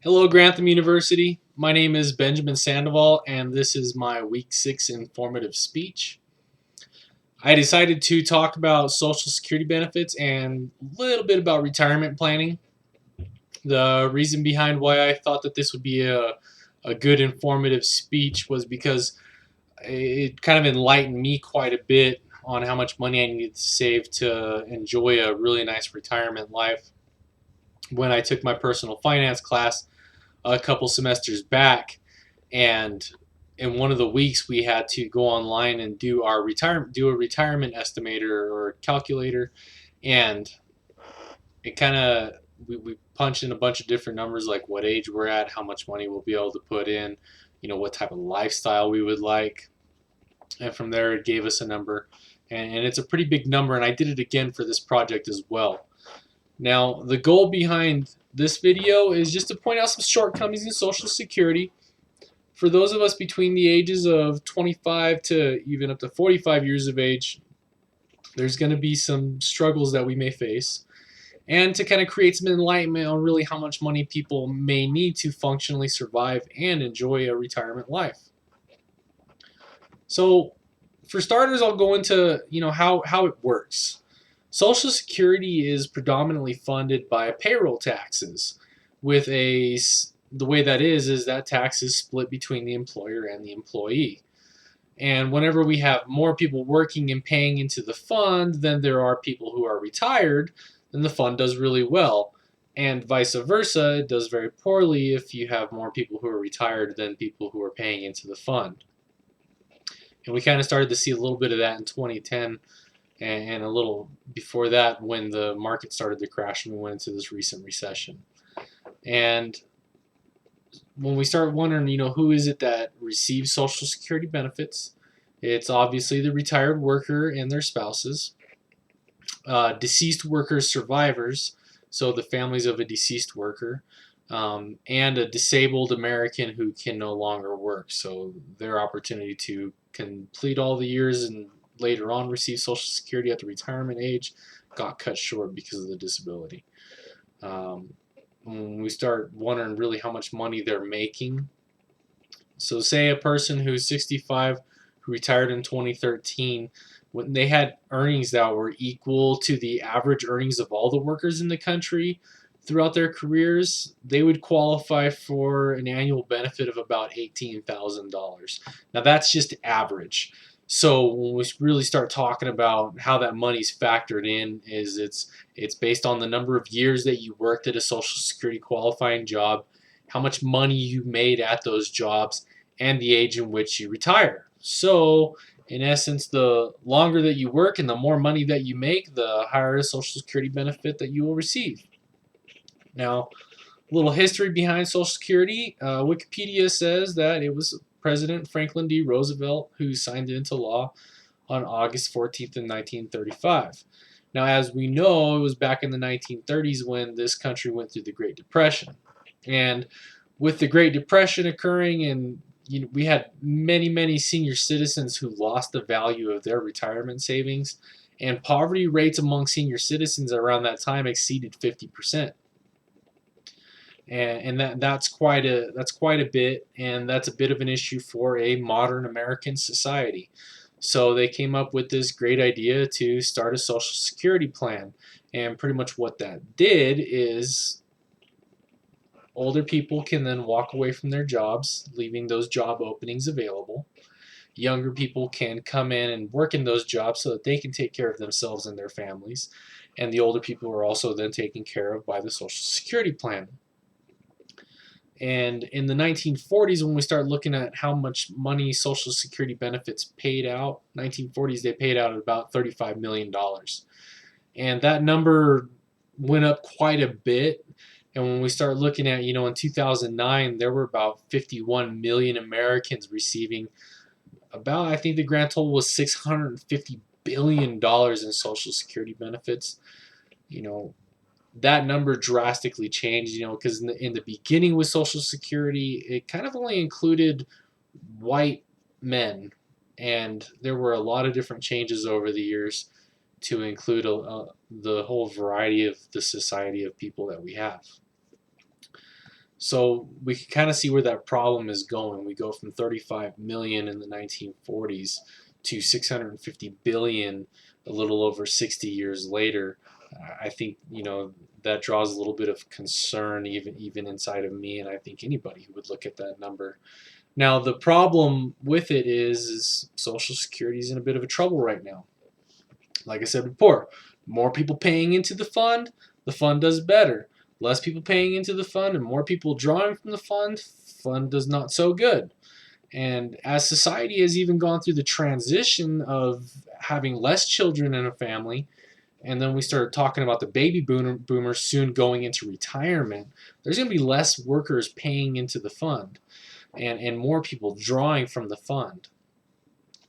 Hello, Grantham University. My name is Benjamin Sandoval, and this is my Week 6 informative speech. I decided to talk about Social Security benefits and a little bit about retirement planning. The reason behind why I thought that this would be a good informative speech was because it kind of enlightened me quite a bit on how much money I needed to save to enjoy a really nice retirement life. When I took my personal finance class a couple semesters back, and in one of the weeks we had to go online and do a retirement estimator or calculator, and it kind of we punched in a bunch of different numbers like what age we're at, how much money we'll be able to put in, what type of lifestyle we would like, and from there it gave us a number, and it's a pretty big number, and I did it again for this project as well. Now, the goal behind this video is just to point out some shortcomings in Social Security. For those of us between the ages of 25 to even up to 45 years of age, there's going to be some struggles that we may face. And to kind of create some enlightenment on really how much money people may need to functionally survive and enjoy a retirement life. So, for starters, I'll go into how it works. Social Security is predominantly funded by payroll taxes, with the way that is that tax is split between the employer and the employee. And whenever we have more people working and paying into the fund than there are people who are retired, then the fund does really well. And vice versa, it does very poorly if you have more people who are retired than people who are paying into the fund. And we kind of started to see a little bit of that in 2010 and a little before that when the market started to crash and we went into this recent recession. And when we start wondering, who is it that receives Social Security benefits, it's obviously the retired worker and their spouses, deceased workers' survivors, so the families of a deceased worker, and a disabled American who can no longer work, so their opportunity to complete all the years and later on receive Social Security at the retirement age got cut short because of the disability. When we start wondering really how much money they're making, so say a person who's 65 who retired in 2013, when they had earnings that were equal to the average earnings of all the workers in the country throughout their careers, they would qualify for an annual benefit of about $18,000. Now that's just average. So when we really start talking about how that money's factored in, is it's based on the number of years that you worked at a Social Security qualifying job, how much money you made at those jobs, and the age in which you retire. So in essence, the longer that you work and the more money that you make, the higher Social Security benefit that you will receive. Now, a little history behind Social Security. Wikipedia says that it was President Franklin D. Roosevelt who signed it into law on August 14th in 1935. Now, as we know, it was back in the 1930s when this country went through the Great Depression. And with the Great Depression occurring, and we had many senior citizens who lost the value of their retirement savings, and poverty rates among senior citizens around that time exceeded 50%. And that's quite a bit, and that's a bit of an issue for a modern American society. So they came up with this great idea to start a Social Security plan, and pretty much what that did is older people can then walk away from their jobs, leaving those job openings available. Younger people can come in and work in those jobs so that they can take care of themselves and their families, and the older people are also then taken care of by the Social Security plan. And in the 1940s, when we start looking at how much money Social Security benefits paid out, 1940s they paid out about $35 million. And that number went up quite a bit. And when we start looking at, in 2009, there were about 51 million Americans receiving about, I think the grand total was $650 billion in Social Security benefits. That number drastically changed, because in the beginning with Social Security, it kind of only included white men, and there were a lot of different changes over the years to include the whole variety of the society of people that we have. So we can kind of see where that problem is going. We go from 35 million in the 1940s to 650 billion a little over 60 years later. I think, that draws a little bit of concern even inside of me, and I think anybody who would look at that number. Now, the problem with it is Social Security is in a bit of a trouble right now. Like I said before, more people paying into the fund does better. Less people paying into the fund and more people drawing from the fund does not so good. And as society has even gone through the transition of having less children in a family, and then we start talking about the baby boomers soon going into retirement, there's going to be less workers paying into the fund and more people drawing from the fund.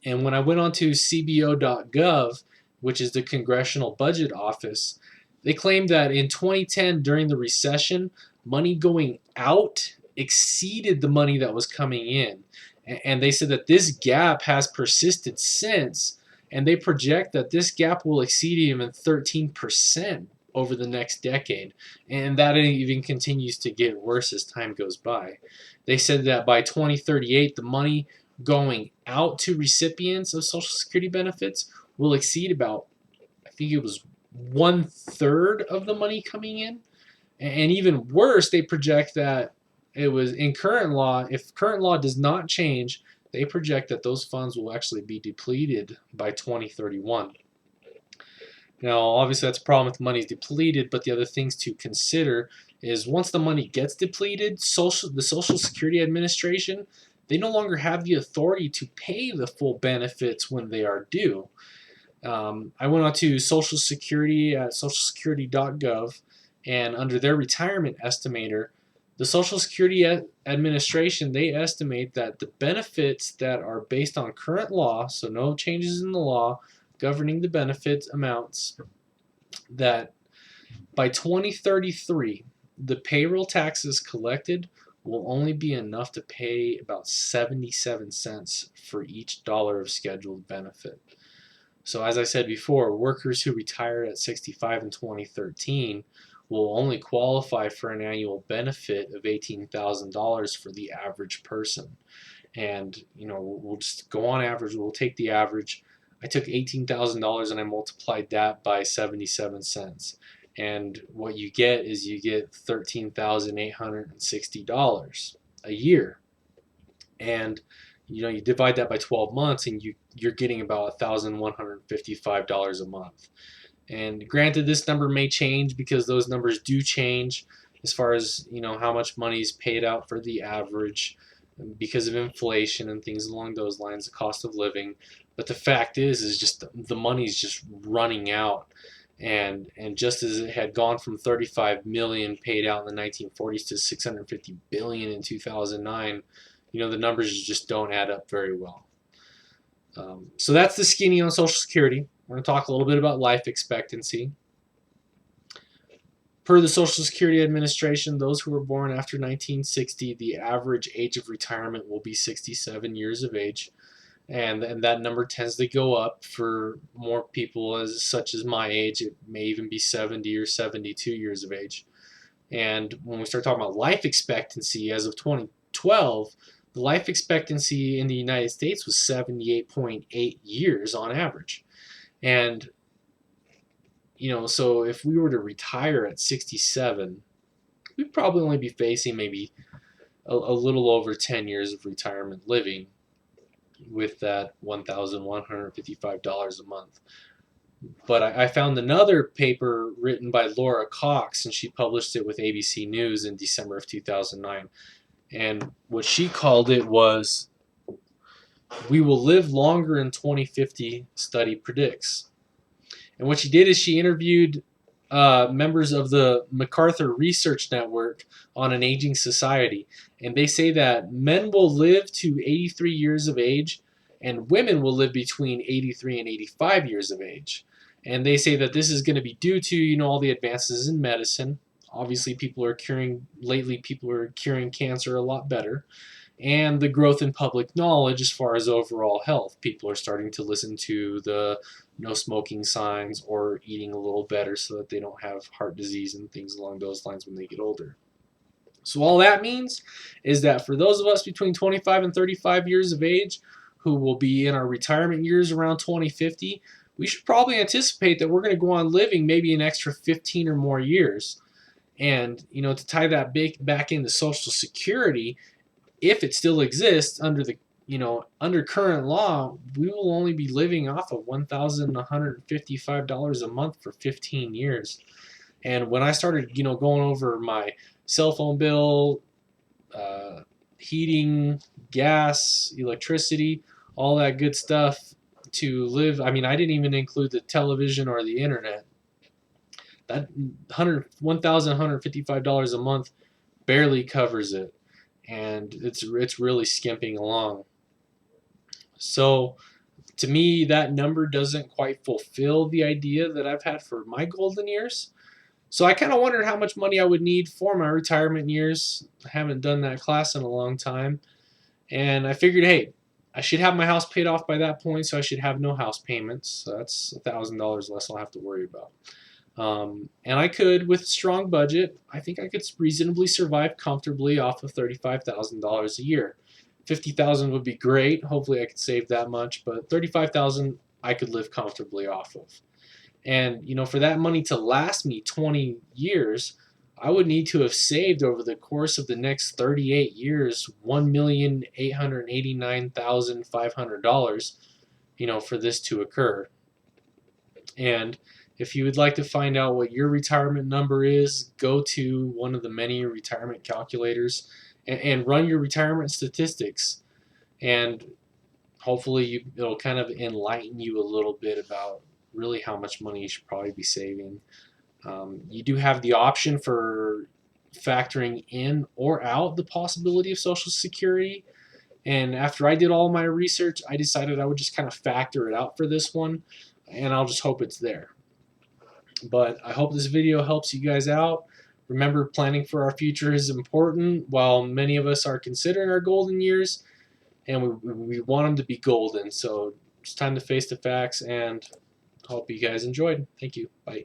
And when I went on to CBO.gov, which is the Congressional Budget Office, they claimed that in 2010, during the recession, money going out exceeded the money that was coming in. And they said that this gap has persisted since, and they project that this gap will exceed even 13% over the next decade. And that even continues to get worse as time goes by. They said that by 2038, the money going out to recipients of Social Security benefits will exceed about, I think it was 1/3 of the money coming in. And even worse, they project that it was in current law, if current law does not change, they project that those funds will actually be depleted by 2031. Now, obviously, that's a problem if the money is depleted, but the other things to consider is once the money gets depleted, the Social Security Administration, they no longer have the authority to pay the full benefits when they are due. I went on to Social Security at socialsecurity.gov, and under their retirement estimator, the Social Security Administration, they estimate that the benefits that are based on current law, so no changes in the law governing the benefit amounts, that by 2033, the payroll taxes collected will only be enough to pay about 77 cents for each dollar of scheduled benefit. So as I said before, workers who retired at 65 in 2013 will only qualify for an annual benefit of $18,000 for the average person. And, we'll just go on average, we'll take the average. I took $18,000 and I multiplied that by 77 cents. And what you get is you get $13,860 a year. And you divide that by 12 months and you're getting about $1,155 a month. And granted, this number may change because those numbers do change as far as how much money is paid out for the average because of inflation and things along those lines, the cost of living. But the fact is just the money's just running out. And just as it had gone from 35 million paid out in the 1940s to 650 billion in 2009, the numbers just don't add up very well. So that's the skinny on Social Security. We're going to talk a little bit about life expectancy. Per the Social Security Administration, those who were born after 1960, the average age of retirement will be 67 years of age. And that number tends to go up for more people such as my age. It may even be 70 or 72 years of age. And when we start talking about life expectancy, as of 2012, the life expectancy in the United States was 78.8 years on average. And, so if we were to retire at 67, we'd probably only be facing maybe a little over 10 years of retirement living with that $1,155 a month. But I found another paper written by Laura Cox, and she published it with ABC News in December of 2009. And what she called it was, "We Will Live Longer in 2050, Study Predicts." And what she did is she interviewed members of the MacArthur Research Network on an aging society. And they say that men will live to 83 years of age and women will live between 83 and 85 years of age. And they say that this is going to be due to, all the advances in medicine. Obviously, people are curing cancer a lot better. And the growth in public knowledge as far as overall health. People are starting to listen to the no smoking signs or eating a little better so that they don't have heart disease and things along those lines when they get older. So all that means is that for those of us between 25 and 35 years of age who will be in our retirement years around 2050, we should probably anticipate that we're going to go on living maybe an extra 15 or more years. And, to tie that back into Social Security, if it still exists under current law, we will only be living off of $1,155 a month for 15 years. And when I started, going over my cell phone bill, heating, gas, electricity, all that good stuff to live, I didn't even include the television or the internet. That $1,155 a month barely covers it, and it's really skimping along. So to me, that number doesn't quite fulfill the idea that I've had for my golden years. So I kind of wondered how much money I would need for my retirement years. I haven't done that class in a long time. And I figured, hey, I should have my house paid off by that point, so I should have no house payments. So that's $1,000 less I'll have to worry about. And I could, with a strong budget, I think I could reasonably survive comfortably off of $35,000 a year. $50,000 would be great. Hopefully I could save that much, but $35,000 I could live comfortably off of. And for that money to last me 20 years, I would need to have saved over the course of the next 38 years $1,889,500, for this to occur. And if you would like to find out what your retirement number is, go to one of the many retirement calculators and run your retirement statistics. And hopefully it'll kind of enlighten you a little bit about really how much money you should probably be saving. You do have the option for factoring in or out the possibility of Social Security. And after I did all my research, I decided I would just kind of factor it out for this one, and I'll just hope it's there. But I hope this video helps you guys out. Remember, planning for our future is important. While many of us are considering our golden years, and we want them to be golden. So it's time to face the facts, and hope you guys enjoyed. Thank you. Bye.